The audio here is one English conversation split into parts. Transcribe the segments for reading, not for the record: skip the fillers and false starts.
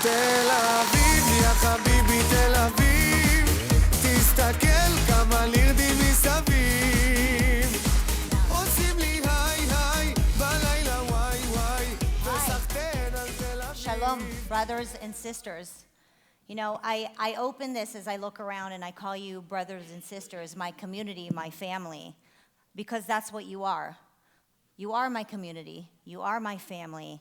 תל אביב, יא חביבי תל אביב, תסתכל כמה לירדים מסביב, עושים לי היי היי, בלילה וואי וואי, וסחתן על תל אביב. Shalom, brothers and sisters. You know, I open this as I look around and I call you brothers and sisters, my community, my family, because that's what you are. You are my community, you are my family,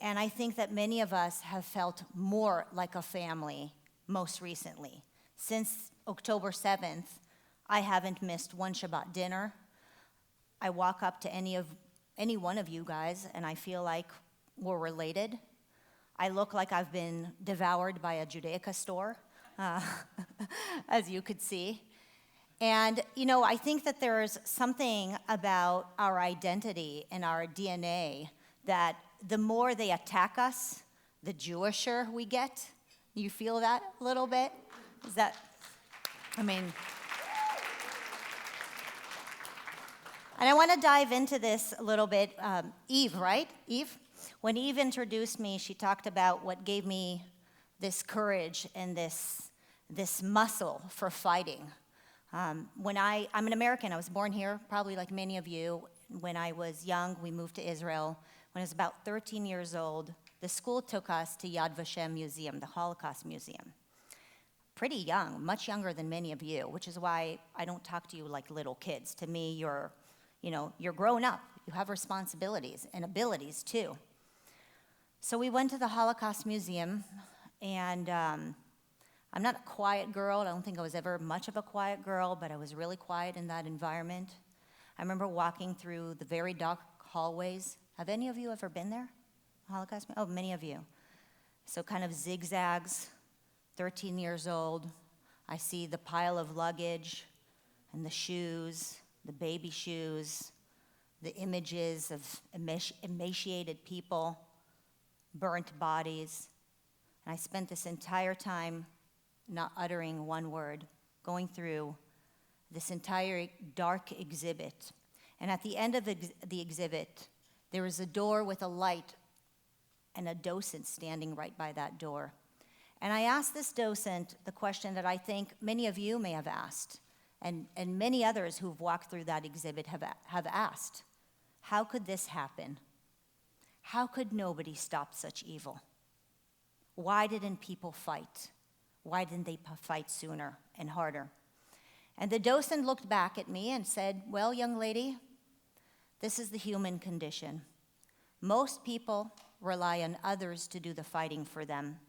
and I think that many of us have felt more like a family most recently. Since October 7th, I haven't missed one Shabbat dinner. I walk up to any one of you guys and I feel like we're related. I look like I've been devoured by a Judaica store, as you could see. And, you know, I think that there's something about our identity and our DNA that the more they attack us, the Jewisher we get. You feel that a little bit? Is that, I mean... And I want to dive into this a little bit. Eve, right? Eve? When Eve introduced me, she talked about what gave me this courage and this muscle for fighting. I'm an American. I was born here, probably like many of you. When I was young, we moved to Israel. When I was about 13 years old, the school took us to Yad Vashem Museum, the Holocaust Museum. Pretty young, much younger than many of you, which is why I don't talk to you like little kids. To me, you're grown up. You have responsibilities and abilities too. So we went to the Holocaust Museum, and I'm not a quiet girl. I don't think I was ever much of a quiet girl, but I was really quiet in that environment. I remember walking through the very dark hallways. Have any of you ever been there? Holocaust? Oh, many of you. So kind of zigzags, 13 years old. I see the pile of luggage and the shoes, the baby shoes, the images of emaciated people, burnt bodies. And I spent this entire time not uttering one word, going through this entire dark exhibit. And at the end of the exhibit, there was a door with a light and a docent standing right by that door. And I asked this docent the question that I think many of you may have asked, and many others who've walked through that exhibit have asked. How could this happen? How could nobody stop such evil? Why didn't people fight? Why didn't they fight sooner and harder? And the docent looked back at me and said, well, young lady, this is the human condition. Most people rely on others to do the fighting for them.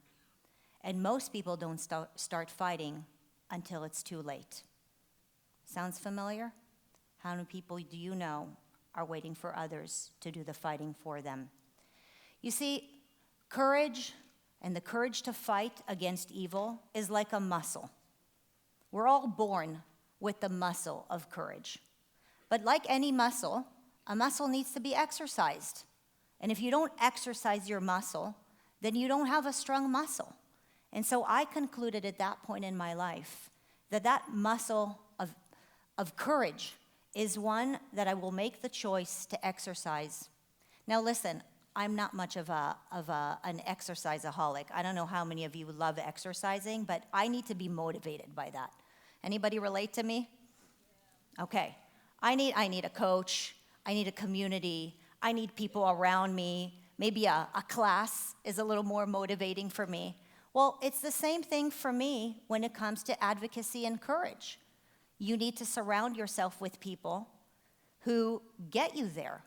And most people don't start fighting until it's too late. Sounds familiar? How many people do you know are waiting for others to do the fighting for them? You see, courage and the courage to fight against evil is like a muscle. We're all born with the muscle of courage. But like any muscle, a muscle needs to be exercised. And if you don't exercise your muscle, then you don't have a strong muscle. And so I concluded at that point in my life that muscle of courage is one that I will make the choice to exercise. Now listen, I'm not much of an exercise-aholic. I don't know how many of you love exercising, but I need to be motivated by that. Anybody relate to me? Okay. I need a coach. I need a community. I need people around me. Maybe a class is a little more motivating for me. Well, it's the same thing for me when it comes to advocacy and courage. You need to surround yourself with people who get you there.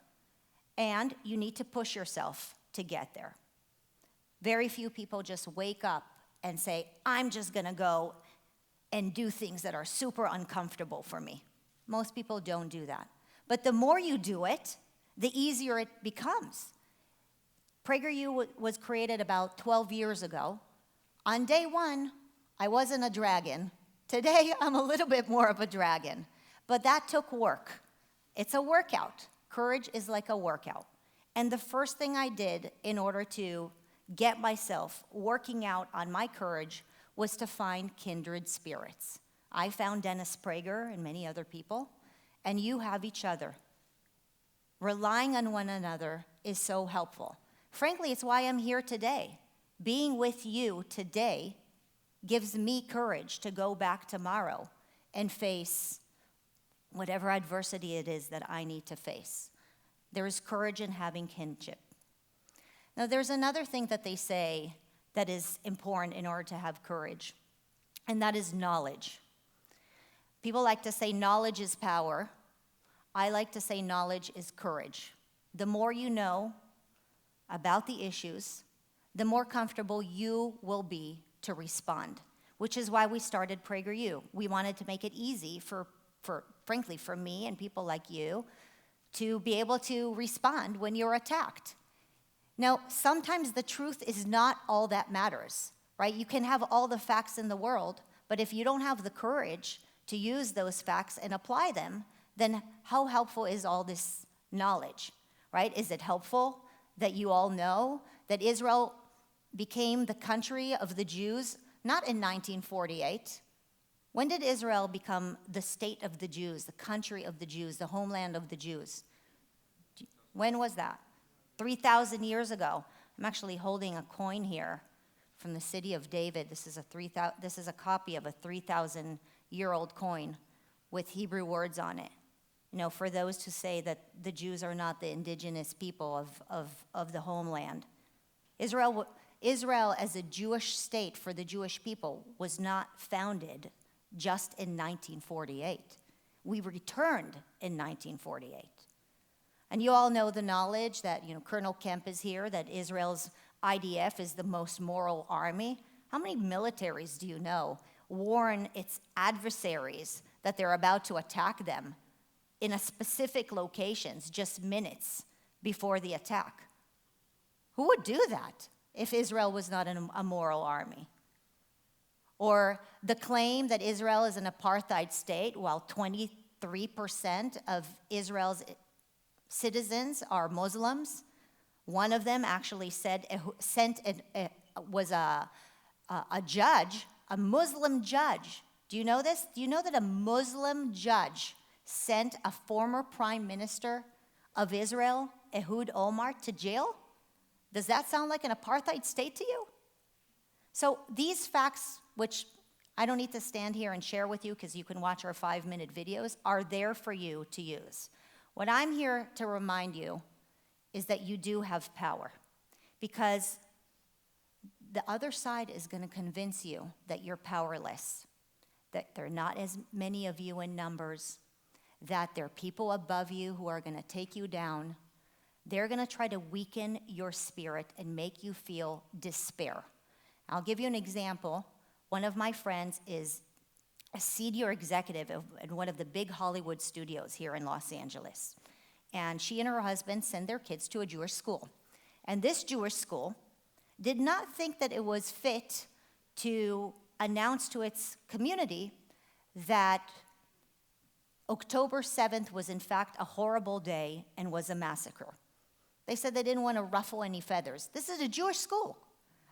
And you need to push yourself to get there. Very few people just wake up and say, I'm just going to go and do things that are super uncomfortable for me. Most people don't do that. But the more you do it, the easier it becomes. PragerU was created about 12 years ago. On day one, I wasn't a dragon. Today, I'm a little bit more of a dragon. But that took work. It's a workout. Courage is like a workout. And the first thing I did in order to get myself working out on my courage was to find kindred spirits. I found Dennis Prager and many other people, and you have each other. Relying on one another is so helpful. Frankly, it's why I'm here today, being with you today gives me courage to go back tomorrow and face whatever adversity it is that I need to face. There is courage in having kinship. Now, there's another thing that they say that is important in order to have courage, and that is knowledge. People like to say knowledge is power. I like to say knowledge is courage. The more you know about the issues, the more comfortable you will be to respond, which is why we started PragerU. We wanted to make it easy frankly, for me and people like you to be able to respond when you're attacked. Now, sometimes the truth is not all that matters, right? You can have all the facts in the world, but if you don't have the courage to use those facts and apply them, then how helpful is all this knowledge, right? Is it helpful that you all know that Israel became the country of the Jews, not in 1948? When did Israel become the state of the Jews, the country of the Jews, the homeland of the Jews? When was that? 3,000 years ago. I'm actually holding a coin here from the city of David. This is a copy of a 3,000-year-old coin with Hebrew words on it. You know, for those who say that the Jews are not the indigenous people of the homeland. Israel as a Jewish state for the Jewish people was not founded just in 1948. We returned in 1948. And you all know the knowledge that, Colonel Kemp is here, that Israel's IDF is the most moral army. How many militaries do you know warn its adversaries that they're about to attack them in a specific locations just minutes before the attack? Who would do that if Israel was not a moral army? Or the claim that Israel is an apartheid state while 23% of Israel's citizens are Muslims. One of them actually was a judge, a Muslim judge. Do you know this? Do you know that a Muslim judge sent a former prime minister of Israel, Ehud Olmert, to jail? Does that sound like an apartheid state to you? So these facts, which I don't need to stand here and share with you because you can watch our 5-minute videos, are there for you to use. What I'm here to remind you is that you do have power, because the other side is going to convince you that you're powerless, that there are not as many of you in numbers, that there are people above you who are going to take you down. They're going to try to weaken your spirit and make you feel despair. I'll give you an example. One of my friends is a senior executive in one of the big Hollywood studios here in Los Angeles. And she and her husband send their kids to a Jewish school. And this Jewish school did not think that it was fit to announce to its community that October 7th was in fact a horrible day and was a massacre. They said they didn't want to ruffle any feathers. This is a Jewish school.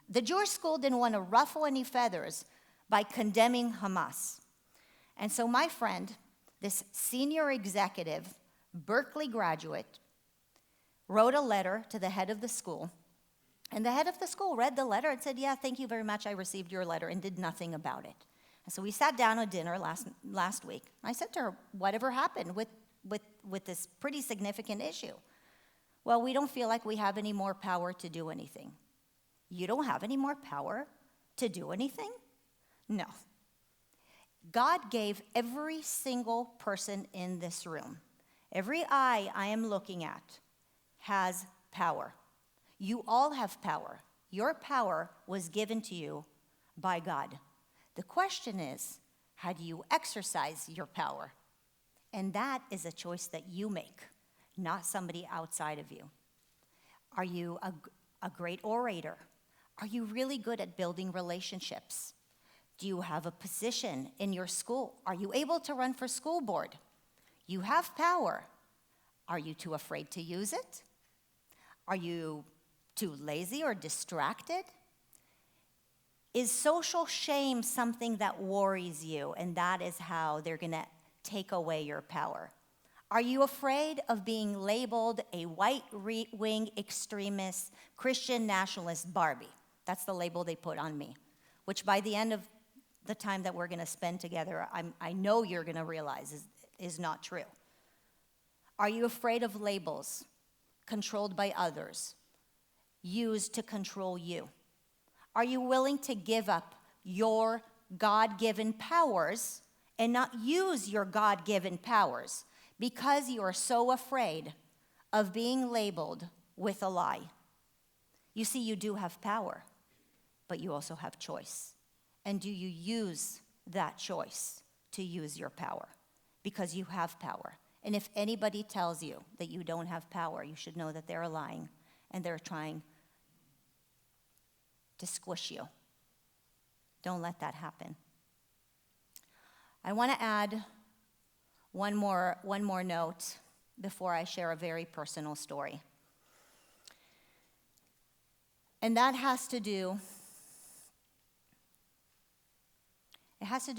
The Jewish school didn't want to ruffle any feathers by condemning Hamas. And so my friend, this senior executive, Berkeley graduate, wrote a letter to the head of the school. And the head of the school read the letter and said, "Yeah, thank you very much. I received your letter," and did nothing about it. And so we sat down at dinner last week. I said to her, "Whatever happened with this pretty significant issue?" "Well, we don't feel like we have any more power to do anything." You don't have any more power to do anything? No. God gave every single person in this room, every eye I am looking at, has power. You all have power. Your power was given to you by God. The question is, how do you exercise your power? And that is a choice that you make, not somebody outside of you. Are you a great orator? Are you really good at building relationships? Do you have a position in your school? Are you able to run for school board? You have power. Are you too afraid to use it? Are you too lazy or distracted? Is social shame something that worries you, and that is how they're going to take away your power? Are you afraid of being labeled a white wing extremist, Christian nationalist Barbie? That's the label they put on me, which by the end of the time that we're going to spend together, I know you're going to realize is not true. Are you afraid of labels controlled by others, used to control you? Are you willing to give up your God-given powers and not use your God-given powers because you are so afraid of being labeled with a lie? You see, you do have power, but you also have choice. And do you use that choice to use your power? Because you have power. And if anybody tells you that you don't have power, you should know that they're lying and they're trying to squish you. Don't let that happen. I want to add one more note before I share a very personal story. And that has to do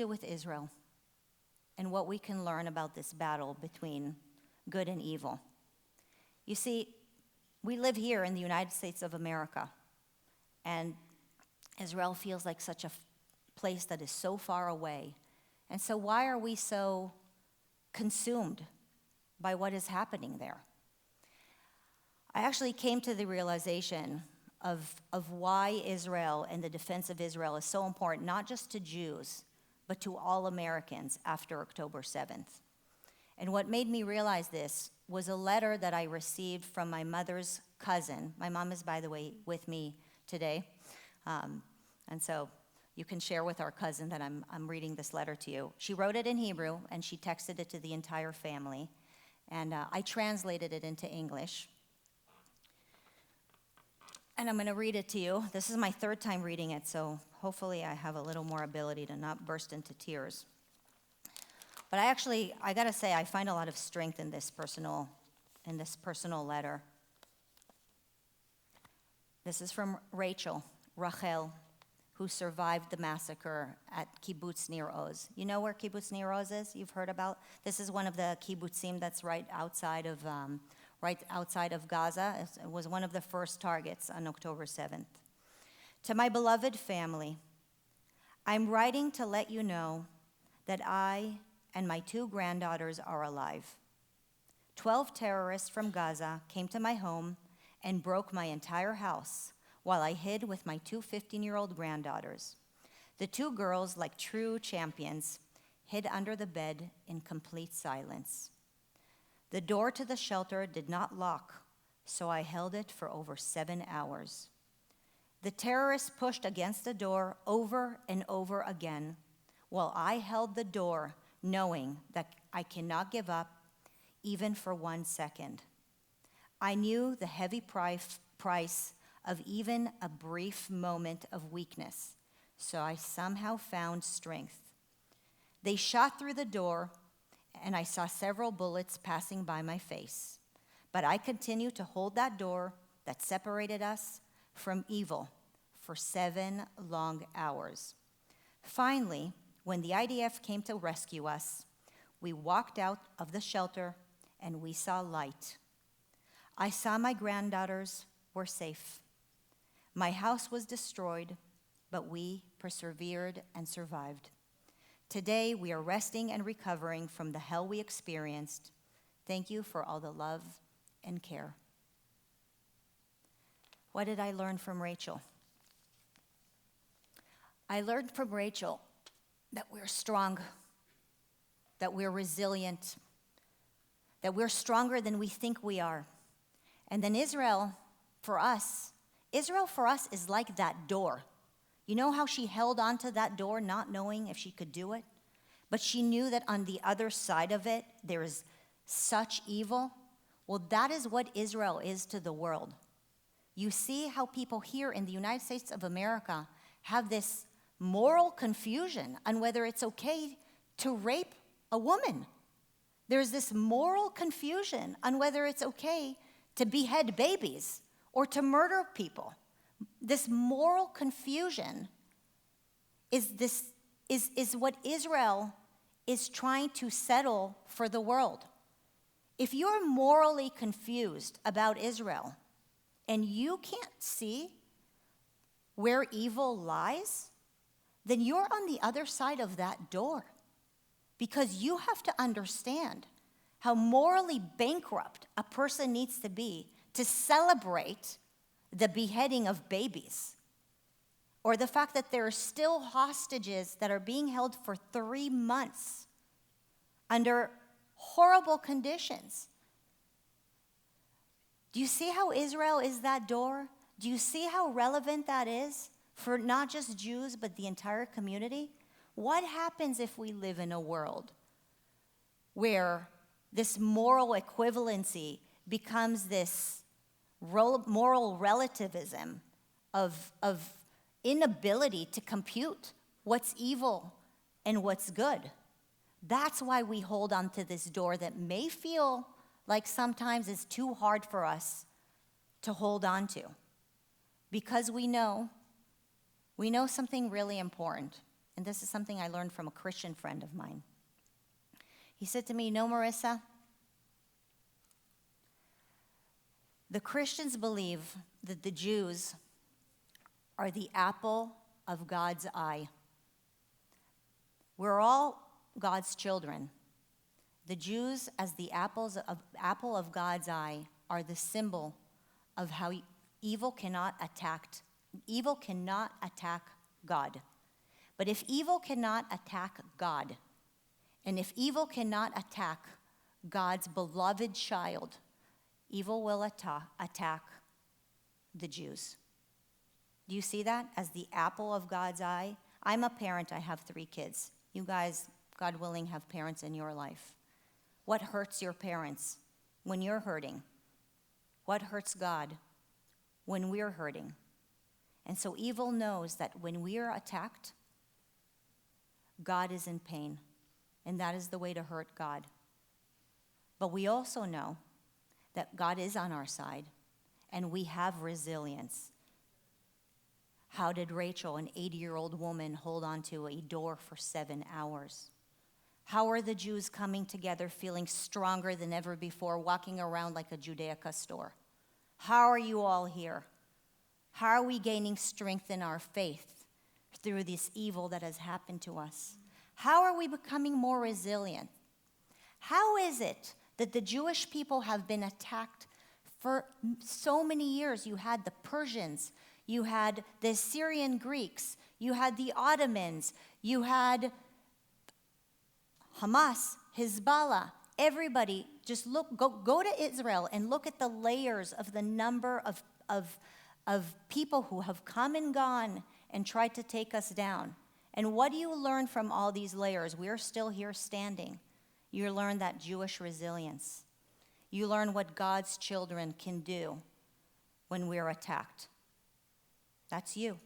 with Israel and what we can learn about this battle between good and evil. You see, we live here in the United States of America, and Israel feels like such a place that is so far away. And so why are we so consumed by what is happening there? I actually came to the realization of why Israel and the defense of Israel is so important, not just to Jews, but to all Americans after October 7th. And what made me realize this was a letter that I received from my mother's cousin. My mom is, by the way, with me today. And so you can share with our cousin that I'm reading this letter to you. She wrote it in Hebrew, and she texted it to the entire family. And I translated it into English. And I'm going to read it to you. This is my third time reading it, so hopefully I have a little more ability to not burst into tears. But I got to say, I find a lot of strength in this personal letter. This is from Rachel, who survived the massacre at Kibbutz Nir Oz. You know where Kibbutz Nir Oz is? You've heard about? This is one of the kibbutzim that's right outside of Gaza. It was one of the first targets on October 7th. To my beloved family, I'm writing to let you know that I and my 2 granddaughters are alive. 12 terrorists from Gaza came to my home and broke my entire house while I hid with my 2 15-year-old granddaughters. The 2 girls, like true champions, hid under the bed in complete silence. The door to the shelter did not lock, so I held it for over 7 hours. The terrorists pushed against the door over and over again, while I held the door, knowing that I cannot give up even for 1 second. I knew the heavy price of even a brief moment of weakness, so I somehow found strength. They shot through the door, and I saw several bullets passing by my face. But I continued to hold that door that separated us from evil for 7 long hours. Finally, when the IDF came to rescue us, we walked out of the shelter and we saw light. I saw my granddaughters were safe. My house was destroyed, but we persevered and survived. Today, we are resting and recovering from the hell we experienced. Thank you for all the love and care. What did I learn from Rachel? I learned from Rachel that we're strong, that we're resilient, that we're stronger than we think we are. And then Israel for us is like that door. You know how she held onto that door not knowing if she could do it? But she knew that on the other side of it, there is such evil. Well, that is what Israel is to the world. You see how people here in the United States of America have this moral confusion on whether it's okay to rape a woman. There's this moral confusion on whether it's okay to behead babies or to murder people. This moral confusion is what Israel is trying to settle for the world. If you're morally confused about Israel and you can't see where evil lies, then you're on the other side of that door. Because you have to understand how morally bankrupt a person needs to be to celebrate the beheading of babies, or the fact that there are still hostages that are being held for 3 months under horrible conditions. Do you see how Israel is that door? Do you see how relevant that is for not just Jews, but the entire community? What happens if we live in a world where this moral equivalency becomes this moral relativism of inability to compute what's evil and what's good? That's why we hold on to this door that may feel like sometimes is too hard for us to hold on to. Because we know something really important. And this is something I learned from a Christian friend of mine. He said to me, Marissa, the Christians believe that the Jews are the apple of God's eye. We're all God's children. The Jews, as the apple of God's eye, are the symbol of how evil cannot attack God. But if evil cannot attack God, and if evil cannot attack God's beloved child, evil will attack the Jews. Do you see that as the apple of God's eye? I'm a parent. I have 3 kids. You guys, God willing, have parents in your life. What hurts your parents when you're hurting? What hurts God when we're hurting? And so evil knows that when we are attacked, God is in pain, and that is the way to hurt God. But we also know that God is on our side, and we have resilience. How did Rachel, an 80-year-old woman, hold on to a door for 7 hours? How are the Jews coming together feeling stronger than ever before, walking around like a Judaica store? How are you all here? How are we gaining strength in our faith through this evil that has happened to us? How are we becoming more resilient? How is it that the Jewish people have been attacked for so many years? You had the Persians, you had the Assyrian Greeks, you had the Ottomans, you had Hamas, Hezbollah, everybody. Just go to Israel and look at the layers of the number of people who have come and gone and tried to take us down. And what do you learn from all these layers? We're still here standing. You learn that Jewish resilience. You learn what God's children can do when we're attacked. That's you.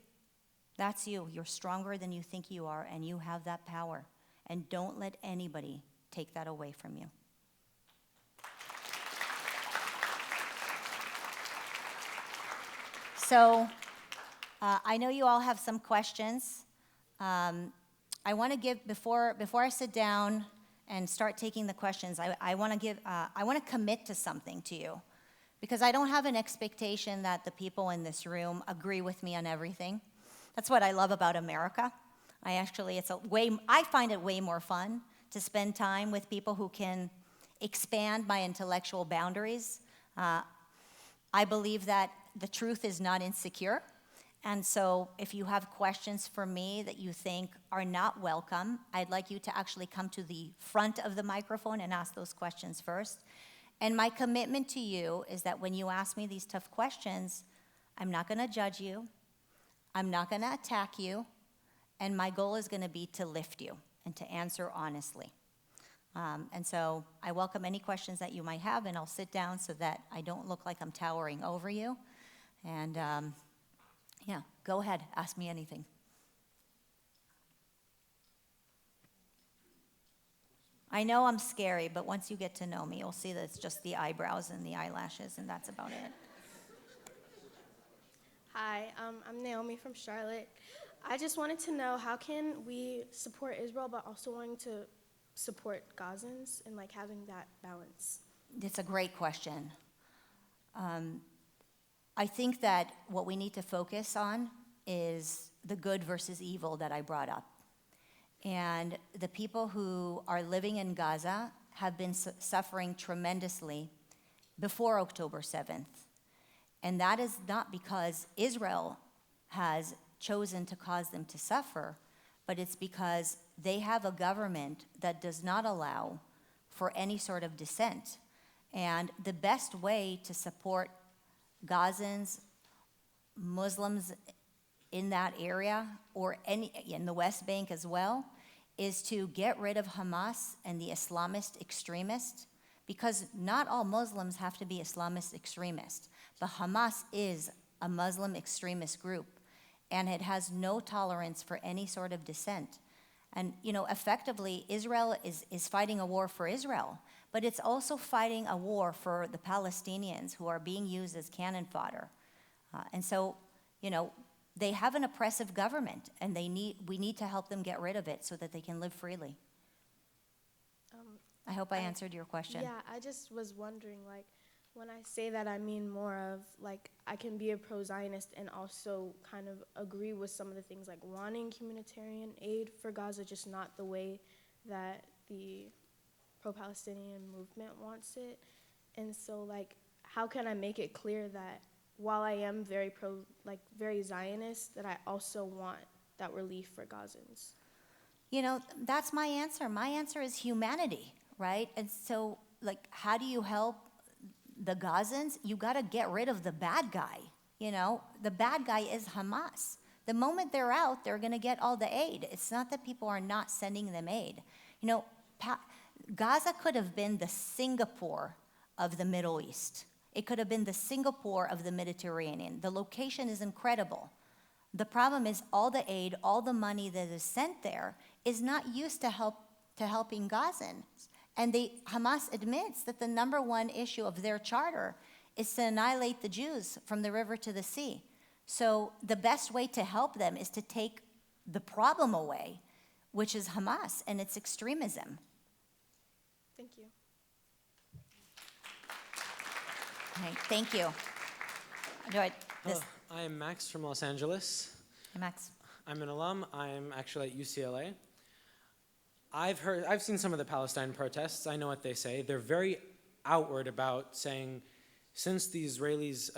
That's you. You're stronger than you think you are, and you have that power. And don't let anybody take that away from you. So, I know you all have some questions. I want to give, before I sit down and start taking the questions, I want to commit to something to you. Because I don't have an expectation that the people in this room agree with me on everything. That's what I love about America. I find it way more fun to spend time with people who can expand my intellectual boundaries. I believe that the truth is not insecure. And so if you have questions for me that you think are not welcome, I'd like you to actually come to the front of the microphone and ask those questions first. And my commitment to you is that when you ask me these tough questions, I'm not going to judge you. I'm not going to attack you. And my goal is going to be to lift you and to answer honestly. And so I welcome any questions that you might have, and I'll sit down so that I don't look like I'm towering over you. And yeah, go ahead, ask me anything. I know I'm scary, but once you get to know me, you'll see that it's just the eyebrows and the eyelashes, and that's about it. Hi, I'm Naomi from Charlotte. I just wanted to know, how can we support Israel but also wanting to support Gazans and like having that balance? It's a great question. I think that what we need to focus on is the good versus evil that I brought up. And the people who are living in Gaza have been suffering tremendously before October 7th. And that is not because Israel has chosen to cause them to suffer, but it's because they have a government that does not allow for any sort of dissent. And the best way to support Gazans, Muslims in that area, or in the West Bank as well, is to get rid of Hamas and the Islamist extremists, because not all Muslims have to be Islamist extremists, but Hamas is a Muslim extremist group, and it has no tolerance for any sort of dissent. And, effectively, Israel is fighting a war for Israel, but it's also fighting a war for the Palestinians who are being used as cannon fodder. And so, they have an oppressive government, and we need to help them get rid of it so that they can live freely. I hope I answered your question. Yeah, I just was wondering, when I say that, I mean more of, I can be a pro-Zionist and also kind of agree with some of the things, like wanting humanitarian aid for Gaza, just not the way that the pro-Palestinian movement wants it. And so, how can I make it clear that while I am very very Zionist, that I also want that relief for Gazans? That's my answer. My answer is humanity, right? And so, how do you help the Gazans? You got to get rid of the bad guy. The bad guy is Hamas. The moment they're out, they're going to get all the aid. It's not that people are not sending them aid. Gaza could have been the Singapore of the Middle East. It could have been the Singapore of the Mediterranean. The location is incredible. The problem is all the aid, all the money that is sent there is not used to helping Gazans. And Hamas admits that the number one issue of their charter is to annihilate the Jews from the river to the sea. So the best way to help them is to take the problem away, which is Hamas and its extremism. Thank you. Okay, thank you. Hello, I am Max from Los Angeles. Hey, Max. I'm an alum. I'm actually at UCLA. I've seen some of the Palestine protests. I know what they say. They're very outward about saying, since the Israelis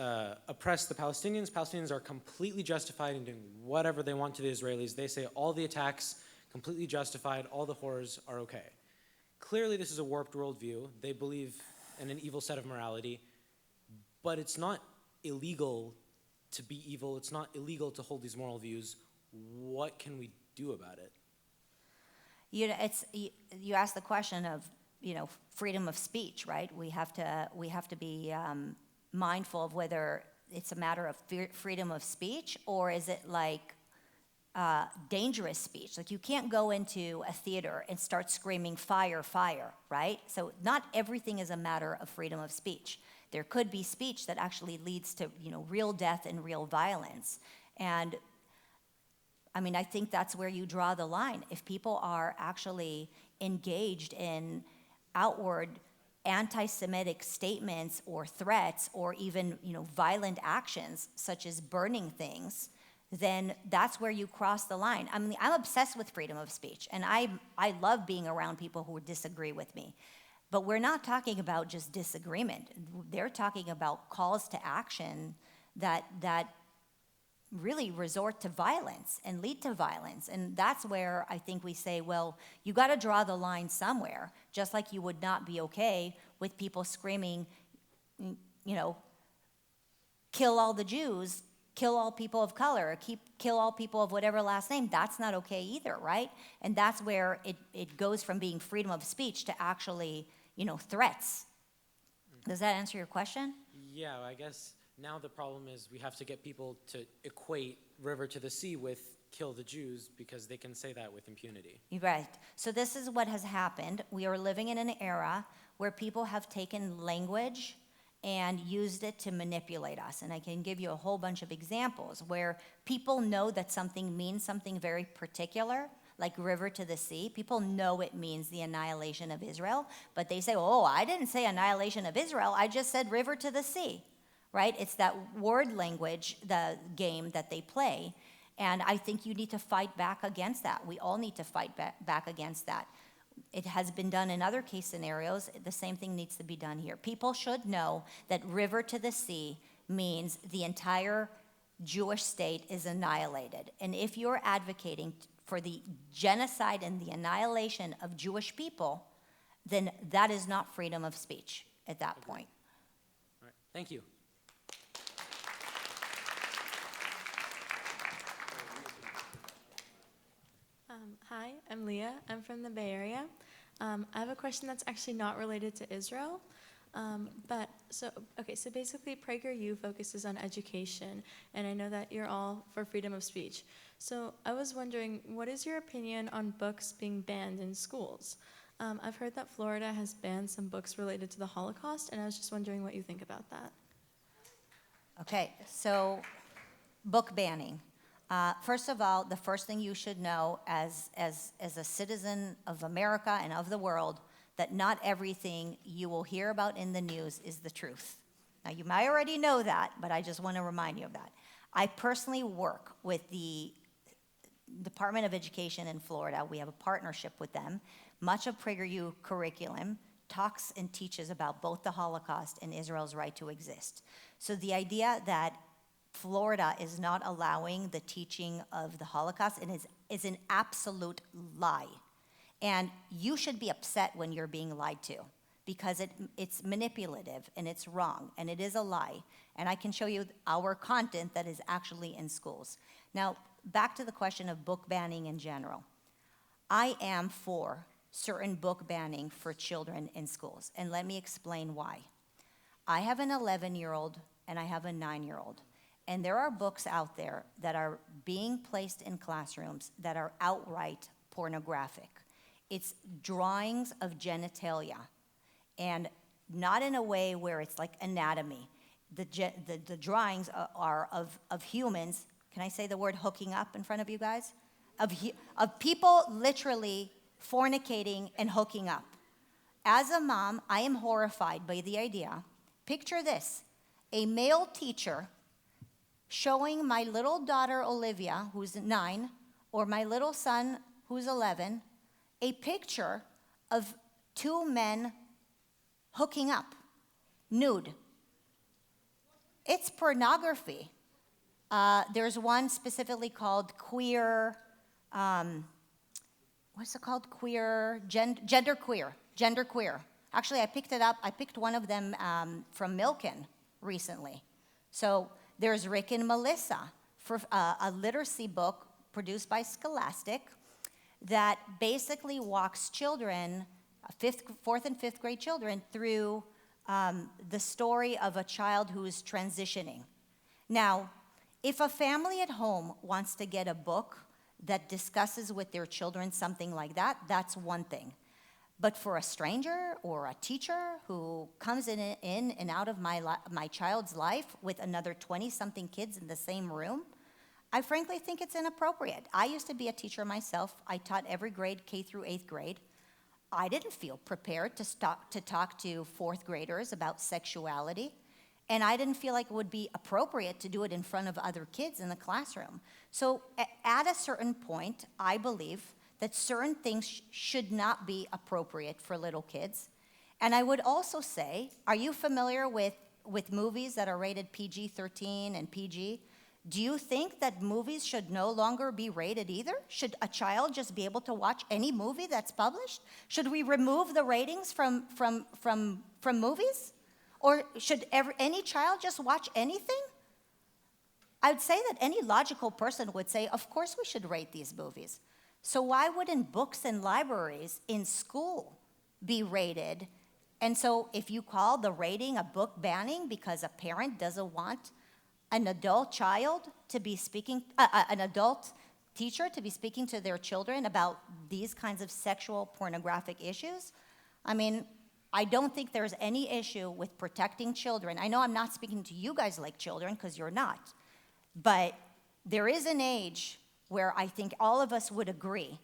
oppress the Palestinians are completely justified in doing whatever they want to the Israelis. They say all the attacks completely justified, all the horrors are okay. Clearly, this is a warped worldview. They believe in an evil set of morality, but it's not illegal to be evil. It's not illegal to hold these moral views. What can we do about it? You asked the question of freedom of speech, right? We have to be mindful of whether it's a matter of freedom of speech, or is it dangerous speech? You can't go into a theater and start screaming fire, fire, right? So not everything is a matter of freedom of speech. There could be speech that actually leads to real death and real violence. And I think that's where you draw the line. If people are actually engaged in outward anti-Semitic statements or threats or even violent actions such as burning things, then that's where you cross the line. I'm obsessed with freedom of speech, and I love being around people who disagree with me. But we're not talking about just disagreement. They're talking about calls to action that really resort to violence and lead to violence. And that's where I think we say, well, you got to draw the line somewhere, just like you would not be okay with people screaming, kill all the Jews, kill all people of color, kill all people of whatever last name. That's not okay either, right? And that's where it goes from being freedom of speech to actually, threats. Does that answer your question? Yeah, I guess now the problem is we have to get people to equate river to the sea with kill the Jews, because they can say that with impunity. Right. So this is what has happened. We are living in an era where people have taken language and used it to manipulate us. And I can give you a whole bunch of examples where people know that something means something very particular, like river to the sea. People know it means the annihilation of Israel, but they say, oh, I didn't say annihilation of Israel, I just said river to the sea, right? It's that word language, the game that they play. And I think you need to fight back against that. We all need to fight back against that. It has been done in other case scenarios. The same thing needs to be done here. People should know that river to the sea means the entire Jewish state is annihilated. And if you're advocating for the genocide and the annihilation of Jewish people, then that is not freedom of speech at that point. All right, thank you. Hi, I'm Leah. I'm from the Bay Area. I have a question that's actually not related to Israel. So basically PragerU focuses on education, and I know that you're all for freedom of speech. So I was wondering, what is your opinion on books being banned in schools? I've heard that Florida has banned some books related to the Holocaust, and I was just wondering what you think about that. Okay, so book banning. First of all, the first thing you should know as a citizen of America and of the world, that not everything you will hear about in the news is the truth. Now, you might already know that, but I just want to remind you of that. I personally work with the Department of Education in Florida. We have a partnership with them. Much of PragerU curriculum talks and teaches about both the Holocaust and Israel's right to exist. So the idea that Florida is not allowing the teaching of the Holocaust is an absolute lie. And you should be upset when you're being lied to, because it's manipulative and it's wrong and it is a lie. And I can show you our content that is actually in schools. Now, back to the question of book banning in general. I am for certain book banning for children in schools, and let me explain why. I have an 11-year-old and I have a 9-year-old. And there are books out there that are being placed in classrooms that are outright pornographic. It's drawings of genitalia, and not in a way where it's like anatomy. The drawings are of humans. Can I say the word hooking up in front of you guys? Of people literally fornicating and hooking up. As a mom, I am horrified by the idea. Picture this, a male teacher showing my little daughter Olivia, who's 9, or my little son, who's 11, a picture of 2 men hooking up, nude. It's pornography. There's one specifically called queer, what's it called? Queer, gender queer. Actually, I picked it up. I picked one of them from Milken recently. So there's Rick and Melissa, for a literacy book produced by Scholastic that basically walks children, 4th and 5th grade children, through the story of a child who is transitioning. Now, if a family at home wants to get a book that discusses with their children something like that, that's one thing. But for a stranger or a teacher who comes in and out of my child's life with another 20-something kids in the same room, I frankly think it's inappropriate. I used to be a teacher myself. I taught every grade, K through 8th grade. I didn't feel prepared to talk to 4th graders about sexuality, and I didn't feel like it would be appropriate to do it in front of other kids in the classroom. So at a certain point, I believe that certain things should not be appropriate for little kids. And I would also say, are you familiar with movies that are rated PG-13 and PG? Do you think that movies should no longer be rated either? Should a child just be able to watch any movie that's published? Should we remove the ratings from movies? Or should any child just watch anything? I would say that any logical person would say, of course we should rate these movies. So why wouldn't books and libraries in school be rated? And so if you call the rating a book banning because a parent doesn't want an adult child to be speaking, an adult teacher to be speaking to their children about these kinds of sexual pornographic issues, I mean, I don't think there's any issue with protecting children. I know I'm not speaking to you guys like children, because you're not. But there is an age where I think all of us would agree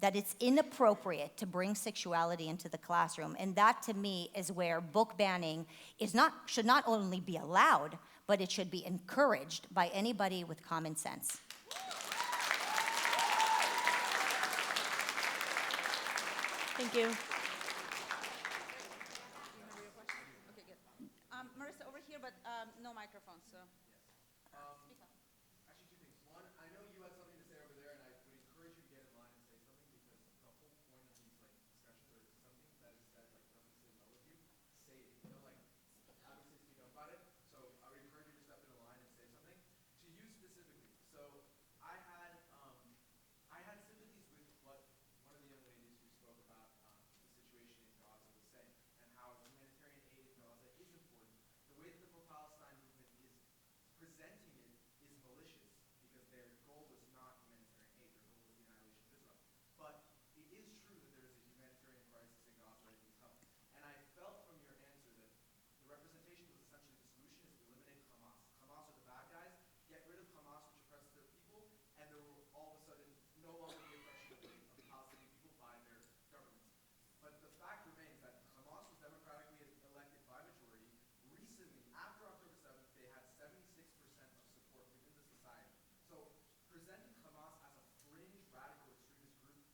that it's inappropriate to bring sexuality into the classroom. And that, to me, is where book banning should not only be allowed, but it should be encouraged by anybody with common sense. Thank you. Okay, good. Marissa, over here, but no microphone, so. Speak up. Actually, two things. One, I know you had something to say over there, and I would encourage you to get in line and say something because the whole point of these discussions or something that is said doesn't sit well with you. Say it. Obviously speak up about it. So I would encourage you to step in a line and say something. To you specifically. So I had sympathies with what one of the young ladies who spoke about the situation in Gaza was saying and how humanitarian aid in Gaza is important. The way that the pro-Palestine movement is presenting it is malicious because their goal was not humanitarian aid. Their goal was the annihilation of Israel. But it is true that there is a humanitarian crisis in Gaza that needs help. And I felt from your answer that the representation was essentially the solution is eliminate Hamas. Hamas are the bad guys. Get rid of Hamas, which oppresses their people, and there will all of a sudden no longer be oppression of the Palestinian people by their governments. But the fact remains that Hamas was democratically elected by majority. Recently, after October 7th, they had 76% of support within the society. So presenting Hamas as a fringe radical extremist group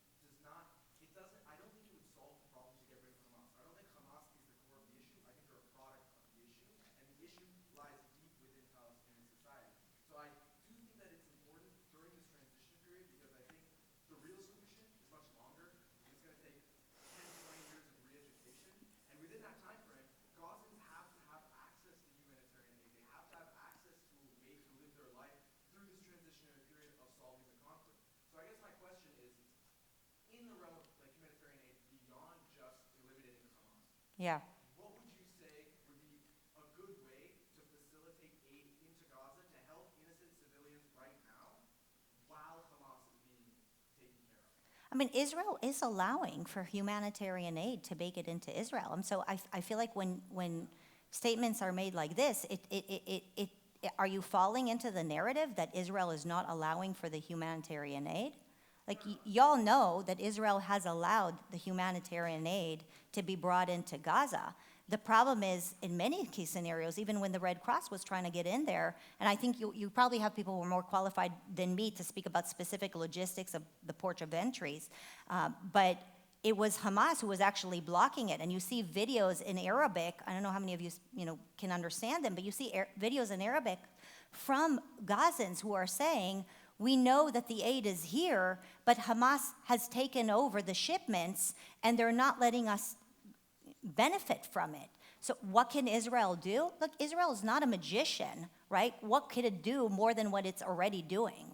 I don't think it would solve the problem to get rid of Hamas. I don't think Hamas is the core of the issue. I think they're a product of the issue, and the issue lies deep within Palestinian society. So I do think that it's important during this transition period because I think the real solution is much longer. It's going to take 10, 20 years of re-education, and within that time frame, Gazans have to have access to humanitarian aid. They have to have access to a way to live their life through this transitionary period of solving the conflict. So I guess my question is, in the realm of humanitarian aid beyond just eliminating Hamas, Yeah. what would you say would be a good way to facilitate aid into Gaza to help innocent civilians right now while Hamas is being taken care of? I mean, Israel is allowing for humanitarian aid to make it into Israel. And so I feel like when statements are made like this, are you falling into the narrative that Israel is not allowing for the humanitarian aid? Like, y'all know that Israel has allowed the humanitarian aid to be brought into Gaza. The problem is, in many case scenarios, even when the Red Cross was trying to get in there, and I think you probably have people who are more qualified than me to speak about specific logistics of the port of entries, but it was Hamas who was actually blocking it. And you see videos in Arabic. I don't know how many of you can understand them, but you see videos in Arabic from Gazans who are saying, we know that the aid is here, but Hamas has taken over the shipments, and they're not letting us benefit from it. So what can Israel do? Look, Israel is not a magician, right? What could it do more than what it's already doing?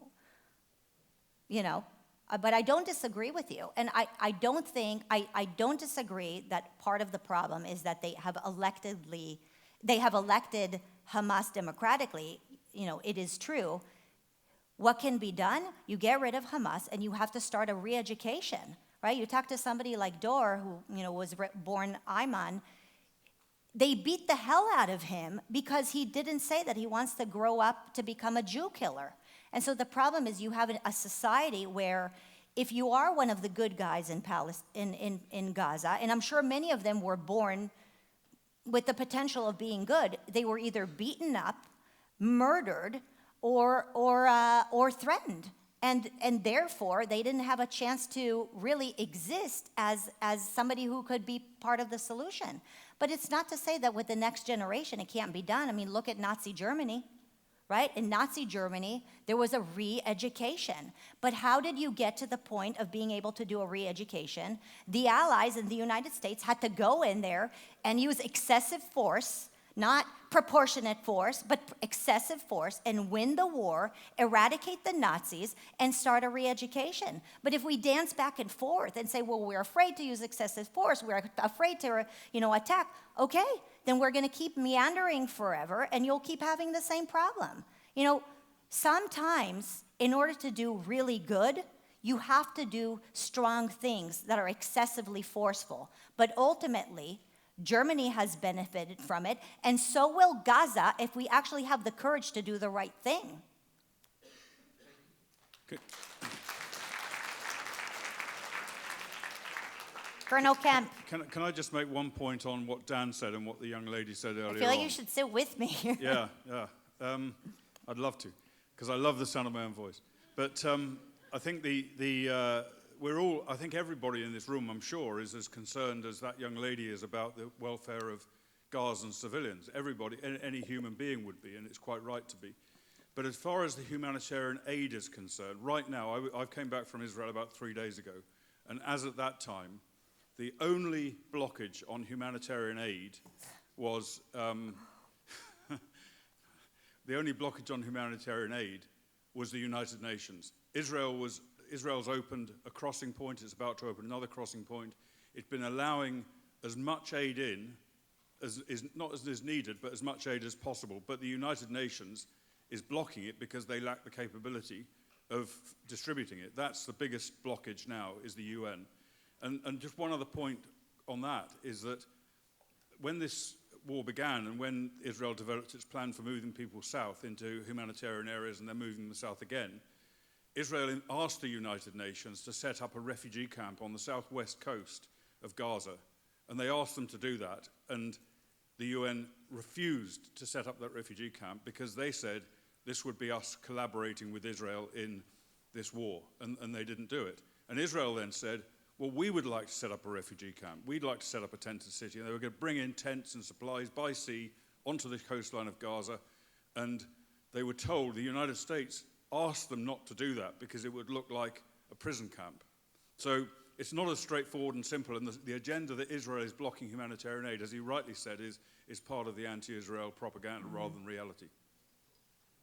But I don't disagree with you. And I don't disagree that part of the problem is that they have elected Hamas democratically. It is true. What can be done? You get rid of Hamas and you have to start a re-education, right? You talk to somebody like Dor, who was born Ayman. They beat the hell out of him because he didn't say that he wants to grow up to become a Jew killer. And so the problem is you have a society where if you are one of the good guys in Gaza, and I'm sure many of them were born with the potential of being good, they were either beaten up, murdered, or threatened, and therefore they didn't have a chance to really exist as somebody who could be part of the solution. But it's not to say that with the next generation it can't be done. I mean, look at Nazi Germany, right? In Nazi Germany, there was a re-education. But how did you get to the point of being able to do a re-education? The Allies in the United States had to go in there and use excessive force, not proportionate force, but excessive force, and win the war, eradicate the Nazis, and start a re-education. But if we dance back and forth and say, well, we're afraid to use excessive force, we're afraid to, attack, okay, then we're going to keep meandering forever, and you'll keep having the same problem. Sometimes, in order to do really good, you have to do strong things that are excessively forceful. But ultimately, Germany has benefited from it, and so will Gaza if we actually have the courage to do the right thing. Good. Colonel Kemp, Can I just make one point on what Dan said and what the young lady said earlier I feel like on? you should sit with me. Yeah. I'd love to, because I love the sound of my own voice. But I think the we're all, I think everybody in this room, I'm sure, is as concerned as that young lady is about the welfare of Gazan civilians. Everybody, any human being would be, and it's quite right to be. But as far as the humanitarian aid is concerned, right now, I came back from Israel about 3 days ago, and as at that time, the only blockage on humanitarian aid was the only blockage on humanitarian aid was the United Nations. Israel's opened a crossing point. It's about to open another crossing point. It's been allowing as much aid in, not as is needed, but as much aid as possible. But the United Nations is blocking it because they lack the capability of distributing it. That's the biggest blockage now, is the UN. And just one other point on that is that when this war began and when Israel developed its plan for moving people south into humanitarian areas and then moving them south again, Israel asked the United Nations to set up a refugee camp on the southwest coast of Gaza. And they asked them to do that. And the UN refused to set up that refugee camp because they said this would be us collaborating with Israel in this war. And they didn't do it. And Israel then said, well, we would like to set up a refugee camp. We'd like to set up a tented city. And they were going to bring in tents and supplies by sea onto the coastline of Gaza. And they were told, the United States asked them not to do that because it would look like a prison camp. So it's not as straightforward and simple. And the agenda that Israel is blocking humanitarian aid, as he rightly said, is part of the anti-Israel propaganda rather than reality.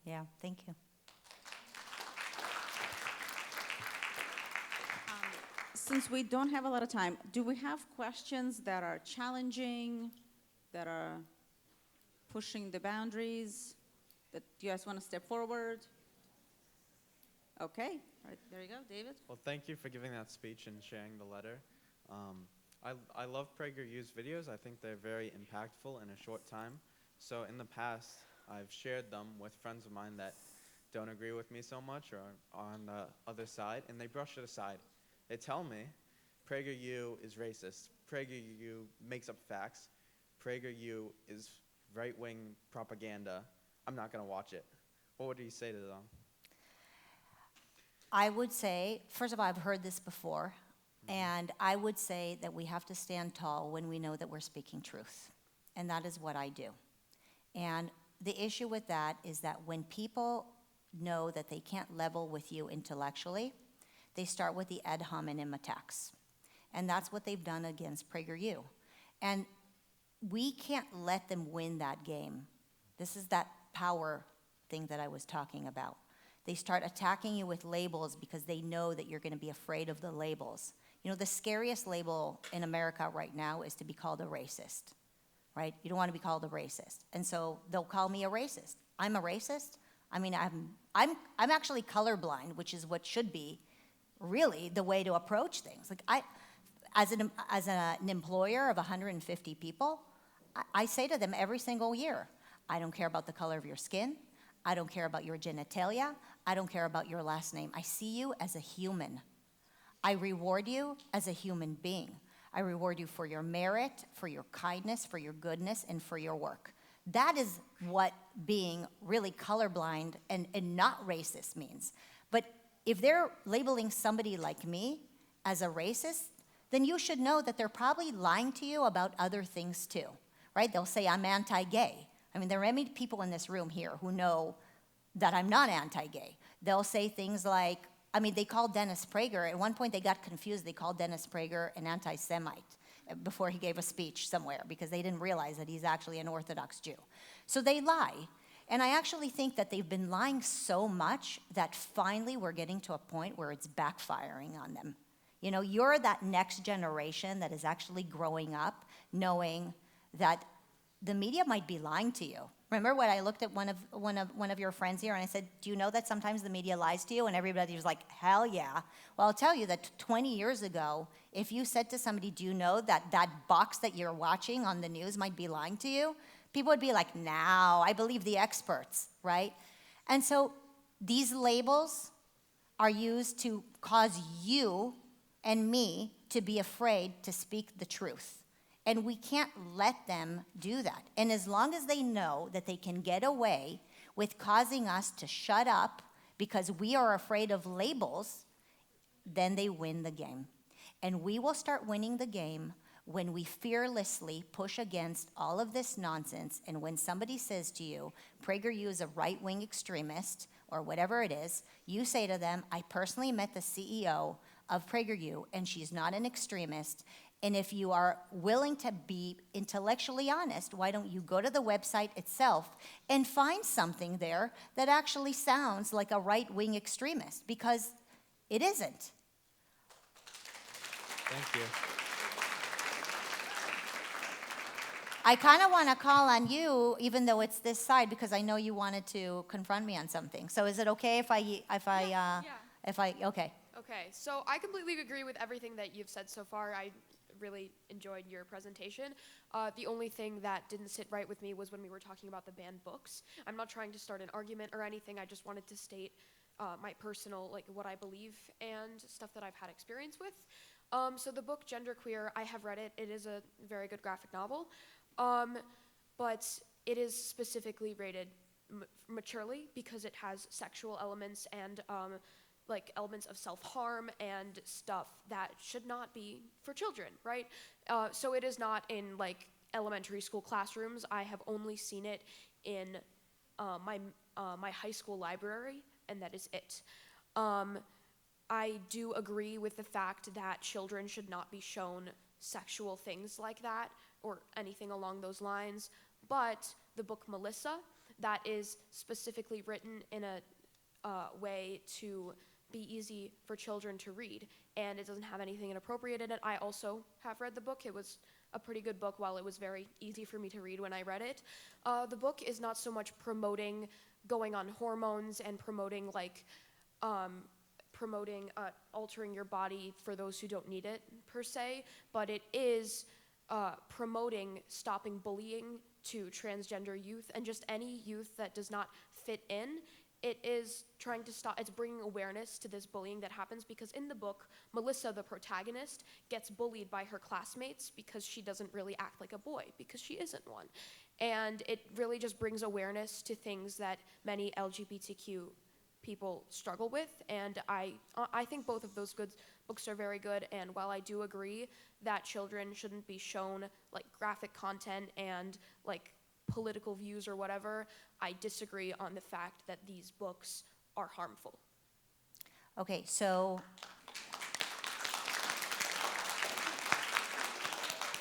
Yeah, thank you. Since we don't have a lot of time, do we have questions that are challenging, that are pushing the boundaries, that you guys want to step forward? Okay, all right, there you go, David. Well, thank you for giving that speech and sharing the letter. I love PragerU's videos. I think they're very impactful in a short time. So in the past, I've shared them with friends of mine that don't agree with me so much or are on the other side, and they brush it aside. They tell me PragerU is racist. PragerU makes up facts. PragerU is right-wing propaganda. I'm not going to watch it. What would you say to them? I would say, first of all, I've heard this before, and I would say that we have to stand tall when we know that we're speaking truth. And that is what I do. And the issue with that is that when people know that they can't level with you intellectually, they start with the ad hominem attacks. And that's what they've done against PragerU. And we can't let them win that game. This is that power thing that I was talking about. They start attacking you with labels because they know that you're going to be afraid of the labels. You know, the scariest label in America right now is to be called a racist, right? You don't want to be called a racist. And so they'll call me a racist. I'm a racist? I mean, I'm actually colorblind, which is what should be really the way to approach things. Like as an employer of 150 people, I say to them every single year, I don't care about the color of your skin. I don't care about your genitalia. I don't care about your last name. I see you as a human. I reward you as a human being. I reward you for your merit, for your kindness, for your goodness, and for your work. That is what being really colorblind and not racist means. But if they're labeling somebody like me as a racist, then you should know that they're probably lying to you about other things too, right? They'll say I'm anti-gay. I mean, there are many people in this room here who know that I'm not anti-gay. They'll say things like, I mean, they called Dennis Prager. At one point, they got confused. They called Dennis Prager an anti-Semite before he gave a speech somewhere because they didn't realize that he's actually an Orthodox Jew. So they lie. And I actually think that they've been lying so much that finally we're getting to a point where it's backfiring on them. You know, you're that next generation that is actually growing up knowing that the media might be lying to you. Remember when I looked at one of your friends here and I said, do you know that sometimes the media lies to you? And everybody was like, hell yeah. Well, I'll tell you that 20 years ago, if you said to somebody, do you know that that box that you're watching on the news might be lying to you? People would be like, now, I believe the experts, right? And so these labels are used to cause you and me to be afraid to speak the truth. And we can't let them do that. And as long as they know that they can get away with causing us to shut up because we are afraid of labels, then they win the game. And we will start winning the game when we fearlessly push against all of this nonsense. And when somebody says to you, PragerU is a right-wing extremist, or whatever it is, you say to them, I personally met the CEO of PragerU, and she's not an extremist. And if you are willing to be intellectually honest, why don't you go to the website itself and find something there that actually sounds like a right-wing extremist? Because it isn't. Thank you. I kind of want to call on you, even though it's this side, because I know you wanted to confront me on something. So is it okay if I okay. Okay, so I completely agree with everything that you've said so far. I really enjoyed your presentation. The only thing that didn't sit right with me was when we were talking about the banned books. I'm not trying to start an argument or anything. I just wanted to state my personal, like, what I believe and stuff that I've had experience with. So the book Genderqueer, I have read it. It is a very good graphic novel. But it is specifically rated maturely because it has sexual elements and like elements of self-harm and stuff that should not be for children, right? So it is not in like elementary school classrooms. I have only seen it in my high school library, and that is it. I do agree with the fact that children should not be shown sexual things like that or anything along those lines, but the book Melissa, that is specifically written in a way to be easy for children to read, and it doesn't have anything inappropriate in it. I also have read the book. It was a pretty good book while it was very easy for me to read when I read it. The book is not so much promoting going on hormones and promoting like altering your body for those who don't need it per se, but it is promoting stopping bullying to transgender youth and just any youth that does not fit in. It is trying to stop, it's bringing awareness to this bullying that happens because in the book, Melissa, the protagonist, gets bullied by her classmates because she doesn't really act like a boy, because she isn't one. And it really just brings awareness to things that many LGBTQ people struggle with, and I think both of those books are very good, and while I do agree that children shouldn't be shown like graphic content and like political views or whatever, I disagree on the fact that these books are harmful. Okay, so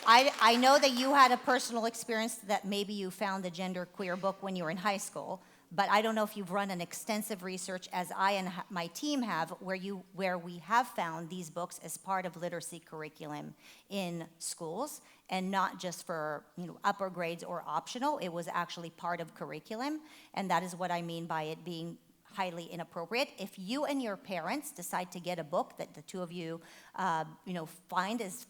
I know that you had a personal experience that maybe you found the Genderqueer book when you were in high school, but I don't know if you've run an extensive research, as I and my team have, where we have found these books as part of literacy curriculum in schools, and not just for upper grades or optional. It was actually part of curriculum, and that is what I mean by it being highly inappropriate. If you and your parents decide to get a book that the two of you, find is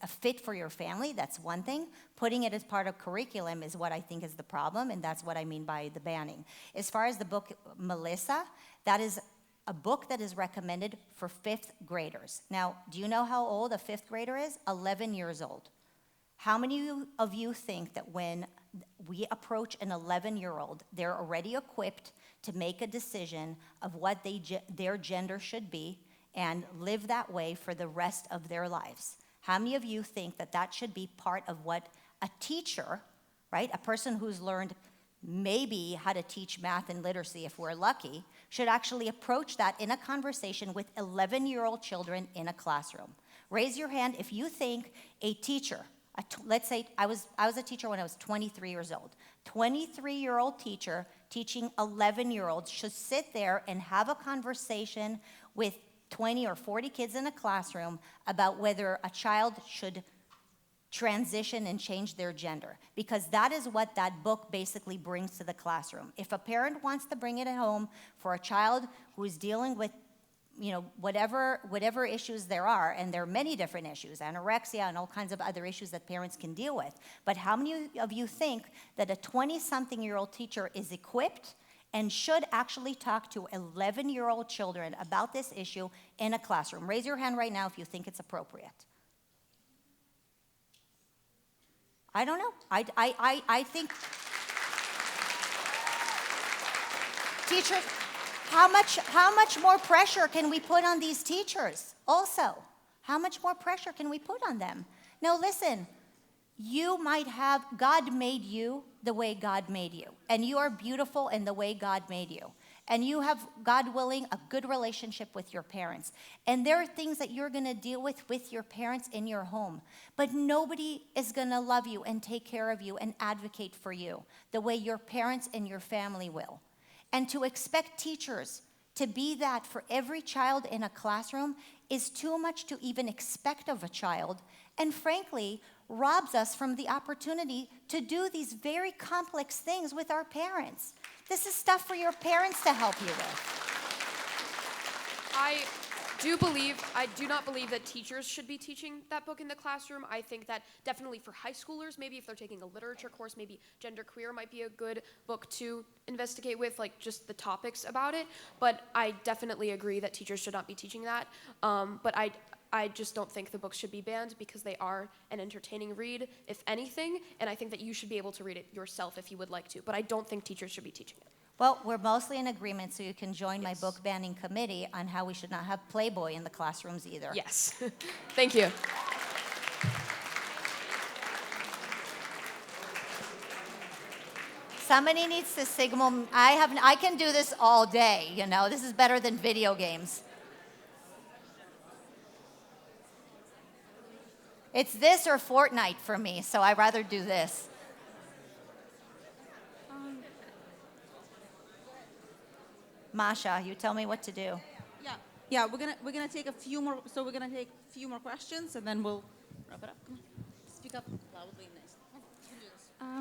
a fit for your family, that's one thing. Putting it as part of curriculum is what I think is the problem, and that's what I mean by the banning. As far as the book Melissa, that is a book that is recommended for 5th graders. Now, do you know how old a 5th grader is? 11 years old. How many of you think that when we approach an 11-year-old, they're already equipped to make a decision of what their gender should be and live that way for the rest of their lives? How many of you think that that should be part of what a teacher, right, a person who's learned maybe how to teach math and literacy if we're lucky, should actually approach that in a conversation with 11-year-old children in a classroom? Raise your hand if you think a teacher, let's say I was a teacher when I was 23 years old. 23-year-old teacher teaching 11-year-olds should sit there and have a conversation with 20 or 40 kids in a classroom about whether a child should transition and change their gender, because that is what that book basically brings to the classroom. If a parent wants to bring it home for a child who is dealing with whatever issues there are, and there are many different issues, anorexia and all kinds of other issues that parents can deal with, but how many of you think that a 20-something-year-old teacher is equipped and should actually talk to 11-year-old children about this issue in a classroom? Raise your hand right now if you think it's appropriate. I don't know. I think how much more pressure can we put on these teachers also? How much more pressure can we put on them? No, listen, God made you the way God made you. And you are beautiful in the way God made you. And you have, God willing, a good relationship with your parents. And there are things that you're going to deal with your parents in your home. But nobody is going to love you and take care of you and advocate for you the way your parents and your family will. And to expect teachers to be that for every child in a classroom is too much to even expect of a child. And frankly, robs us from the opportunity to do these very complex things with our parents. This is stuff for your parents to help you with. I do not believe that teachers should be teaching that book in the classroom. I think that definitely for high schoolers, maybe if they're taking a literature course, maybe Gender Queer might be a good book to investigate with, like just the topics about it. But I definitely agree that teachers should not be teaching that. But I just don't think the books should be banned because they are an entertaining read, if anything, and I think that you should be able to read it yourself if you would like to, but I don't think teachers should be teaching it. Well, we're mostly in agreement, so you can join my book banning committee on how we should not have Playboy in the classrooms either. Yes. Thank you. Somebody needs to signal. I can do this all day, you know. This is better than video games. It's this or Fortnite for me, so I'd rather do this. Masha, you tell me what to do. Yeah, we're gonna take a few more. So we're gonna take a few more questions, and then we'll wrap it up. Come on. Speak up loudly, nice.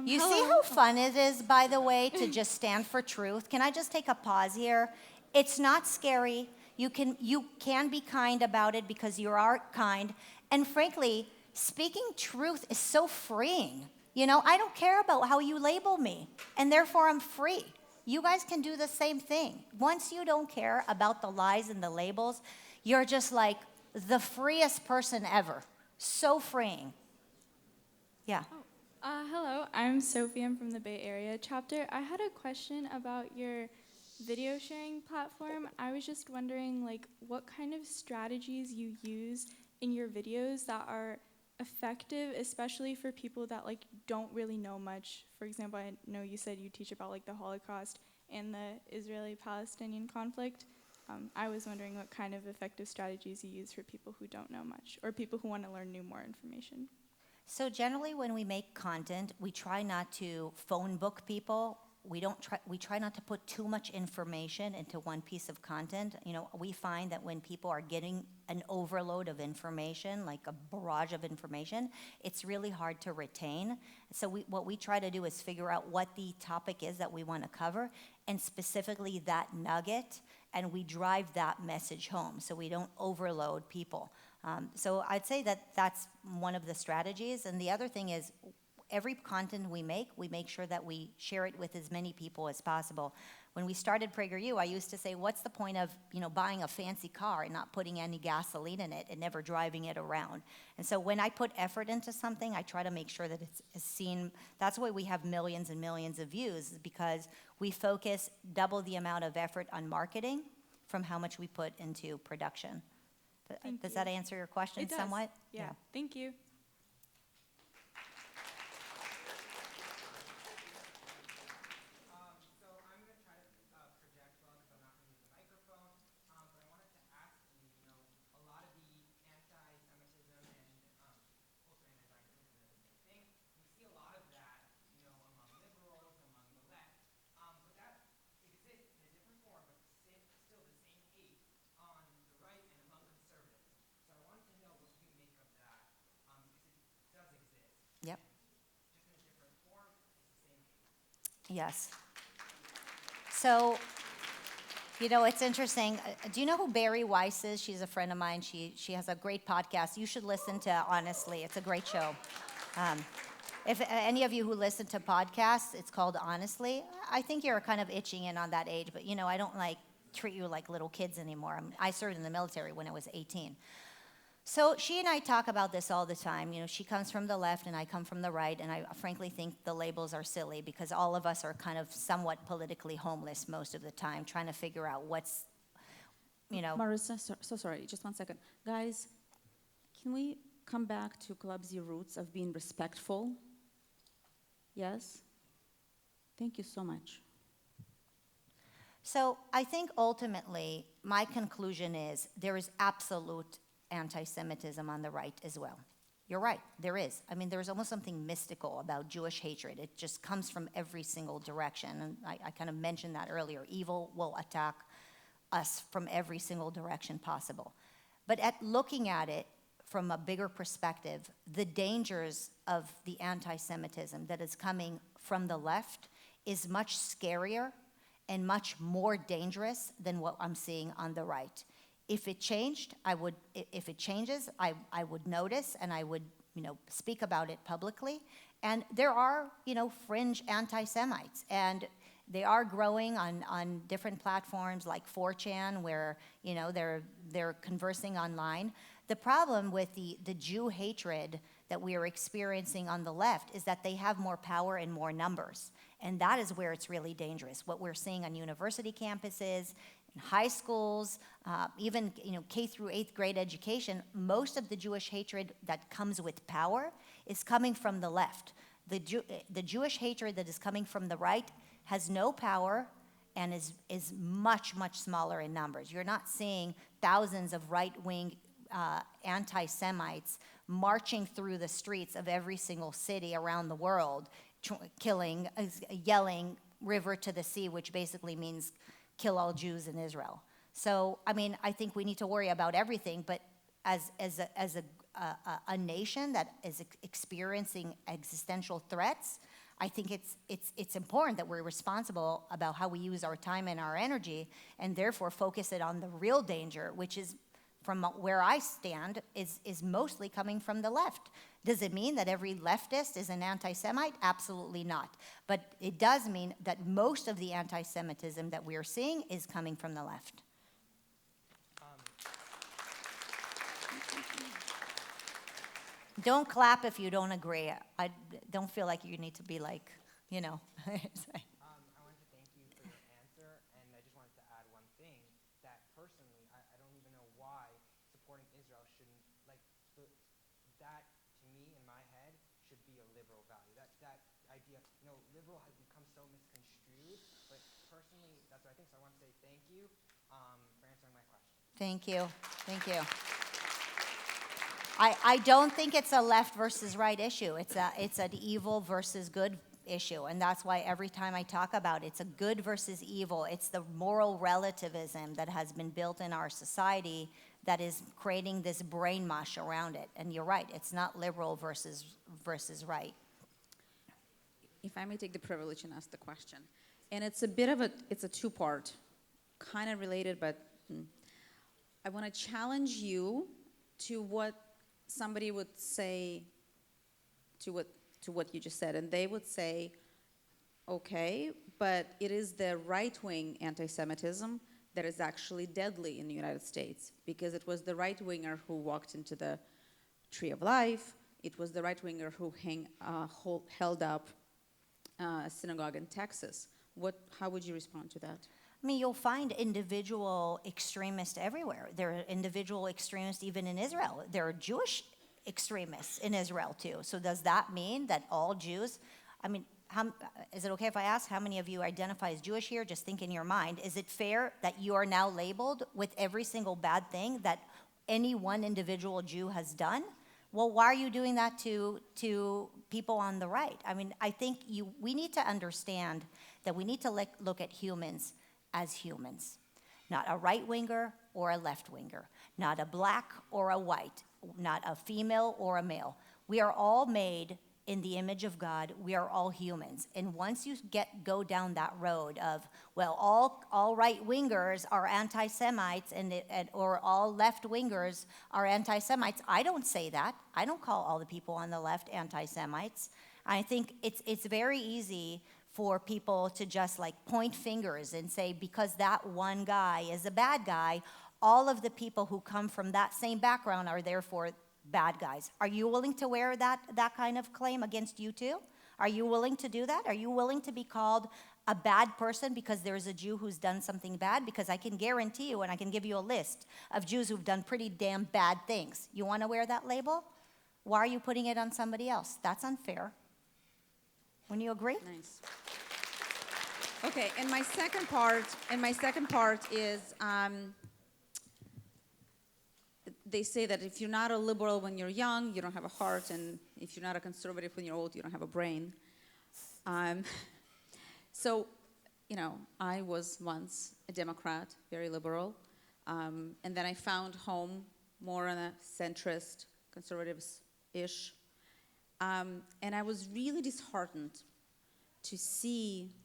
You see how fun it is, by the way, to just stand for truth? Can I just take a pause here? It's not scary. You can be kind about it because you are kind. And frankly, speaking truth is so freeing. You know, I don't care about how you label me, and therefore I'm free. You guys can do the same thing. Once you don't care about the lies and the labels, you're just like the freest person ever. So freeing. Yeah. Hello, I'm Sophie. I'm from the Bay Area chapter. I had a question about your video sharing platform. I was just wondering, like, what kind of strategies you use in your videos that are effective, especially for people that like don't really know much. For example, I know you said you teach about like the Holocaust and the Israeli-Palestinian conflict. I was wondering what kind of effective strategies you use for people who don't know much or people who want to learn more information. So generally when we make content, we try not to phone book people. We try not to put too much information into one piece of content. You know, we find that when people are getting an overload of information, like a barrage of information, it's really hard to retain. So what we try to do is figure out what the topic is that we want to cover, and specifically that nugget, and we drive that message home so we don't overload people. So I'd say that that's one of the strategies. And the other thing is, every content we make sure that we share it with as many people as possible. When we started PragerU, I used to say, what's the point of buying a fancy car and not putting any gasoline in it and never driving it around? And so when I put effort into something, I try to make sure that it's seen. That's why we have millions and millions of views, is because we focus double the amount of effort on marketing from how much we put into production. Does that answer your question somewhat? Yeah. Thank you. Yep. Yes. So, it's interesting. Do you know who Barry Weiss is? She's a friend of mine. She has a great podcast. You should listen to Honestly. It's a great show. If any of you who listen to podcasts, it's called Honestly. I think you're kind of itching in on that age, but I don't treat you like little kids anymore. I served in the military when I was 18. So she and I talk about this all the time. You know, she comes from the left and I come from the right, and I frankly think the labels are silly because all of us are kind of somewhat politically homeless most of the time, trying to figure out what's, you know. Marissa, so sorry, just 1 second. Guys, can we come back to Club Z roots of being respectful? Yes? Thank you so much. So I think ultimately my conclusion is there is absolute anti-Semitism on the right as well. You're right, there is. I mean, there's almost something mystical about Jewish hatred. It just comes from every single direction. And I kind of mentioned that earlier. Evil will attack us from every single direction possible. But at looking at it from a bigger perspective, the dangers of the anti-Semitism that is coming from the left is much scarier and much more dangerous than what I'm seeing on the right. If it changed, if it changes, I would notice and I would, speak about it publicly. And there are, fringe anti-Semites, and they are growing on different platforms like 4chan, where, they're conversing online. The problem with the Jew hatred that we are experiencing on the left is that they have more power and more numbers. And that is where it's really dangerous. What we're seeing on university campuses, in high schools, even K through 8th grade education, most of the Jewish hatred that comes with power is coming from the left. The Jewish hatred that is coming from the right has no power and is much, much smaller in numbers. You're not seeing thousands of right-wing anti-Semites marching through the streets of every single city around the world, yelling river to the sea, which basically means kill all Jews in Israel. So, I think we need to worry about everything, but as a nation that is experiencing existential threats, I think it's important that we're responsible about how we use our time and our energy, and therefore focus it on the real danger, which is, from where I stand, is mostly coming from the left. Does it mean that every leftist is an anti-Semite? Absolutely not. But it does mean that most of the anti-Semitism that we are seeing is coming from the left. Don't clap if you don't agree. I don't feel like you need to be like, I wanted to thank you for your answer, and I just wanted to add one thing, that personally, I don't even know why supporting Israel shouldn't, that to me in my head should be a liberal value. That idea, liberal has become so misconstrued, but personally, that's what I think. So I want to say thank you for answering my question. Thank you. Thank you. I don't think it's a left versus right issue. It's an evil versus good issue, and that's why every time I talk about it, it's a good versus evil. It's the moral relativism that has been built in our society that is creating this brain mush around it. And you're right, it's not liberal versus right. If I may take the privilege and ask the question, and it's a two-part, kind of related, but I want to challenge you to what somebody would say to what you just said, and they would say, okay, but it is the right-wing anti-Semitism that is actually deadly in the United States, because it was the right-winger who walked into the Tree of Life. It was the right-winger who held up a synagogue in Texas. How would you respond to that? You'll find individual extremists everywhere. There are individual extremists even in Israel. There are Jewish extremists in Israel too. So does that mean that all Jews, is it okay if I ask how many of you identify as Jewish here? Just think in your mind. Is it fair that you are now labeled with every single bad thing that any one individual Jew has done? Well, why are you doing that to people on the right? I think we need to understand that we need to look at humans as humans, not a right-winger or a left-winger, not a black or a white, not a female or a male. We are all made in the image of God. We are all humans. And once you go down that road of, well, all right-wingers are anti-Semites or all left-wingers are anti-Semites, I don't say that. I don't call all the people on the left anti-Semites. I think it's very easy for people to just point fingers and say, because that one guy is a bad guy, all of the people who come from that same background are therefore bad guys. Are you willing to wear that kind of claim against you too? Are you willing to do that? Are you willing to be called a bad person because there's a Jew who's done something bad? Because I can guarantee you, and I can give you a list of Jews who've done pretty damn bad things. You want to wear that label? Why are you putting it on somebody else? That's unfair. Wouldn't you agree? Nice. Okay, and my second part is they say that if you're not a liberal when you're young, you don't have a heart, and if you're not a conservative when you're old, you don't have a brain. So, I was once a Democrat, very liberal, and then I found home more on a centrist, conservatives-ish, and I was really disheartened to see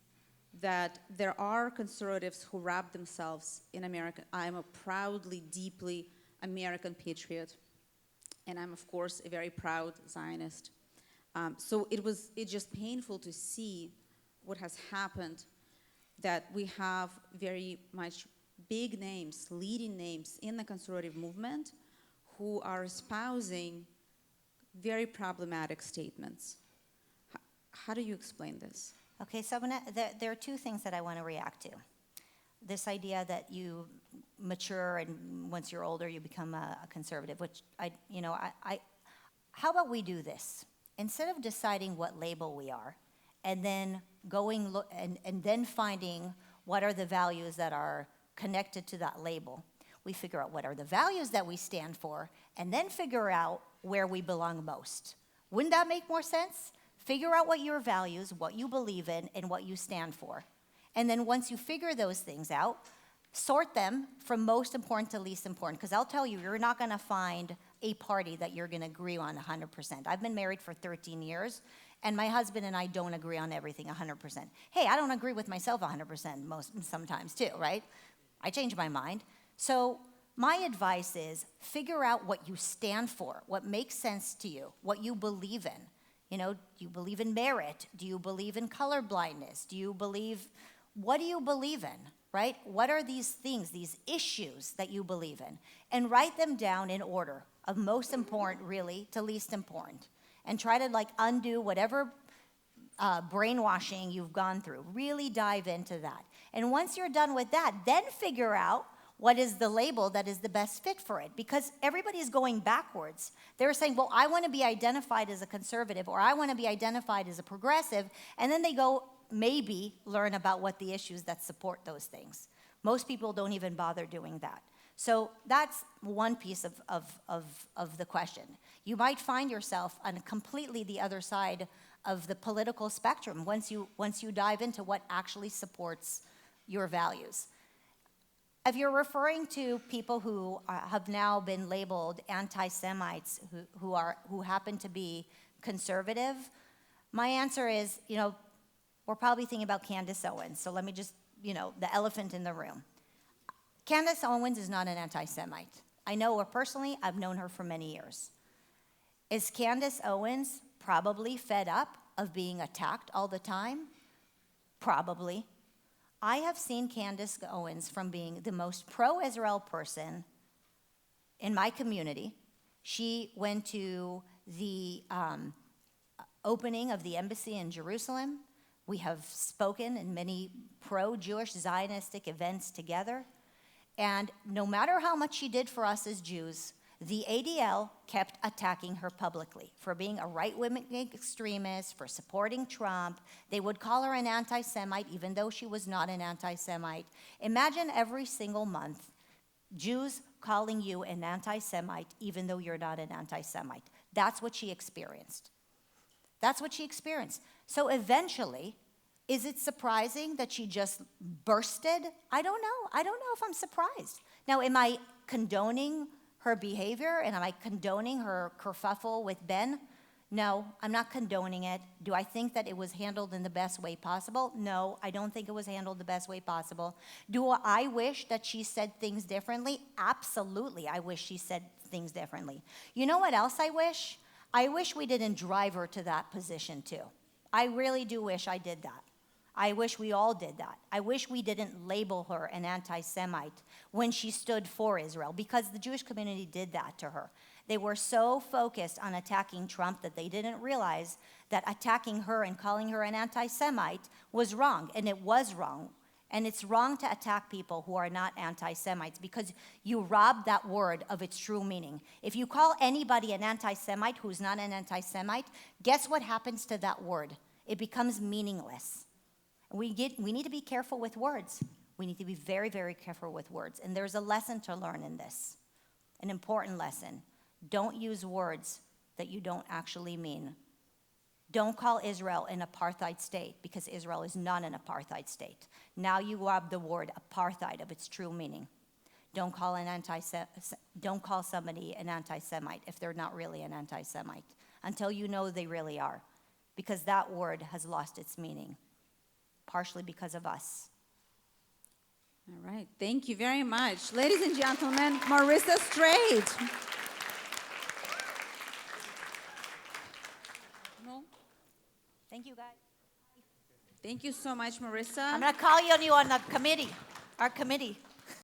that there are conservatives who wrap themselves in America. I'm a proudly, deeply American patriot, and I'm, of course, a very proud Zionist. So it's just painful to see what has happened, that we have very much big names, leading names in the conservative movement who are espousing very problematic statements. How do you explain this? Okay, so there are two things that I want to react to. This idea that you mature and once you're older you become a conservative, which how about we do this? Instead of deciding what label we are and then and then finding what are the values that are connected to that label, we figure out what are the values that we stand for and then figure out where we belong most. Wouldn't that make more sense? Figure out what your values, what you believe in, and what you stand for. And then once you figure those things out, sort them from most important to least important. Because I'll tell you, you're not going to find a party that you're going to agree on 100%. I've been married for 13 years, and my husband and I don't agree on everything 100%. Hey, I don't agree with myself 100% sometimes too, right? I change my mind. So my advice is figure out what you stand for, what makes sense to you, what you believe in. Do you believe in merit? Do you believe in colorblindness? What do you believe in, right? What are these things, these issues that you believe in? And write them down in order of most important, really, to least important. And try to undo whatever brainwashing you've gone through. Really dive into that. And once you're done with that, then figure out what is the label that is the best fit for it? Because everybody's going backwards. They're saying, well, I want to be identified as a conservative or I want to be identified as a progressive, and then they go maybe learn about what the issues that support those things. Most people don't even bother doing that. So that's one piece of the question. You might find yourself on completely the other side of the political spectrum once you dive into what actually supports your values. If you're referring to people who have now been labeled anti-Semites who happen to be conservative, my answer is, we're probably thinking about Candace Owens. So let me just, the elephant in the room. Candace Owens is not an anti-Semite. I know her personally. I've known her for many years. Is Candace Owens probably fed up of being attacked all the time? Probably. I have seen Candace Owens from being the most pro-Israel person in my community. She went to the opening of the embassy in Jerusalem. We have spoken in many pro-Jewish Zionistic events together. And no matter how much she did for us as Jews, the ADL kept attacking her publicly for being a right-wing extremist, for supporting Trump. They would call her an anti-Semite, even though she was not an anti-Semite. Imagine every single month, Jews calling you an anti-Semite, even though you're not an anti-Semite. That's what she experienced. That's what she experienced. So eventually, is it surprising that she just bursted? I don't know. I don't know if I'm surprised. Now, am I condoning her behavior, and am I condoning her kerfuffle with Ben? No, I'm not condoning it. Do I think that it was handled in the best way possible? No, I don't think it was handled the best way possible. Do I wish that she said things differently? Absolutely, I wish she said things differently. You know what else I wish? I wish we didn't drive her to that position too. I really do wish I did that. I wish we all did that. I wish we didn't label her an anti-Semite when she stood for Israel, because the Jewish community did that to her. They were so focused on attacking Trump that they didn't realize that attacking her and calling her an anti-Semite was wrong, and it was wrong. And it's wrong to attack people who are not anti-Semites because you rob that word of its true meaning. If you call anybody an anti-Semite who's not an anti-Semite, guess what happens to that word? It becomes meaningless. We need to be careful with words. We need to be very, very careful with words. And there's a lesson to learn in this, an important lesson. Don't use words that you don't actually mean. Don't call Israel an apartheid state, because Israel is not an apartheid state. Now you rob the word apartheid of its true meaning. Don't call somebody an anti-Semite if they're not really an anti-Semite, until you know they really are, because that word has lost its meaning, partially because of us. All right, thank you very much. Ladies and gentlemen, Marissa Streit. Thank you, guys. Thank you so much, Marissa. I'm going to call you on the committee, our committee.